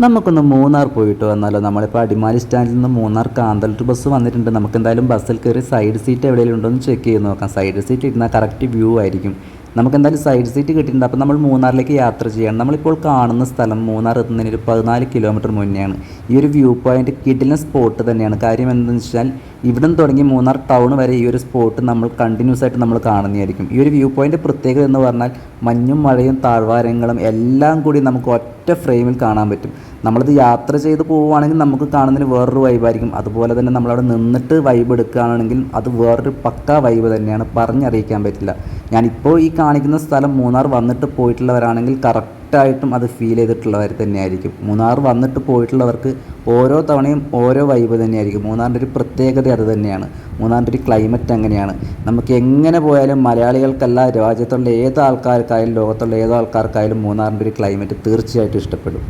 നമുക്കൊന്ന് മൂന്നാർ പോയിട്ട് വന്നാലോ? നമ്മളിപ്പോൾ അടിമാലി സ്റ്റാൻഡിൽ നിന്ന് മൂന്നാർ കാന്തല്ലൂർ ബസ് വന്നിട്ടുണ്ട്. നമുക്ക് എന്തായാലും ബസ്സിൽ കയറി സൈഡ് സീറ്റ് എവിടെയെങ്കിലും ഉണ്ടോ എന്ന് ചെക്ക് ചെയ്ത് നോക്കാം. സൈഡ് സീറ്റ് ഇരുന്നാൽ കറക്റ്റ് വ്യൂ ആയിരിക്കും. നമുക്ക് എന്തായാലും സൈഡ് സീറ്റ് കിട്ടിയിട്ടുണ്ട്. അപ്പോൾ നമ്മൾ മൂന്നാറിലേക്ക് യാത്ര ചെയ്യണം. നമ്മളിപ്പോൾ കാണുന്ന സ്ഥലം മൂന്നാർ എത്തുന്നതിന് ഒരു 14 കിലോമീറ്റർ മുന്നെയാണ്. ഈ ഒരു വ്യൂ പോയിൻ്റ് കിടിലൻ സ്പോട്ട് തന്നെയാണ്. കാര്യം എന്താണെന്ന് വെച്ചാൽ ഇവിടെ നിന്ന് തുടങ്ങി മൂന്നാർ ടൗൺ വരെ ഈ ഒരു സ്പോട്ട് നമ്മൾ കണ്ടിന്യൂസ് ആയിട്ട് നമ്മൾ കാണുന്നതായിരിക്കും. ഈ ഒരു വ്യൂ പോയിൻ്റ് പ്രത്യേകത എന്ന് പറഞ്ഞാൽ മഞ്ഞും മഴയും താഴ്വാരങ്ങളും എല്ലാം കൂടി നമുക്ക് ഒറ്റ ഫ്രെയിമിൽ കാണാൻ പറ്റും. നമ്മളത് യാത്ര ചെയ്ത് പോവുകയാണെങ്കിൽ നമുക്ക് കാണുന്നതിന് വേറൊരു വൈബായിരിക്കും. അതുപോലെ തന്നെ നമ്മളവിടെ നിന്നിട്ട് വൈബ് എടുക്കുകയാണെങ്കിൽ അത് വേറൊരു പക്കാ വൈബ് തന്നെയാണ്, പറഞ്ഞറിയിക്കാൻ പറ്റില്ല. ഞാനിപ്പോൾ ഈ കാണിക്കുന്ന സ്ഥലം മൂന്നാർ വന്നിട്ട് പോയിട്ടുള്ളവരാണെങ്കിൽ കറക്റ്റായിട്ടും അത് ഫീൽ ചെയ്തിട്ടുള്ളവർ തന്നെയായിരിക്കും. മൂന്നാർ വന്നിട്ട് പോയിട്ടുള്ളവർക്ക് ഓരോ തവണയും ഓരോ വൈബ് തന്നെയായിരിക്കും. മൂന്നാറിൻ്റെ ഒരു പ്രത്യേകത അത് തന്നെയാണ്. മൂന്നാറിൻ്റെ ഒരു ക്ലൈമറ്റ് അങ്ങനെയാണ്. നമുക്ക് എങ്ങനെ പോയാലും മലയാളികൾക്കല്ല, രാജ്യത്തുള്ള ഏത് ആൾക്കാർക്കായാലും ലോകത്തുള്ള ഏത് ആൾക്കാർക്കായാലും മൂന്നാറിൻ്റെ ഒരു ക്ലൈമറ്റ് തീർച്ചയായിട്ടും ഇഷ്ടപ്പെടും.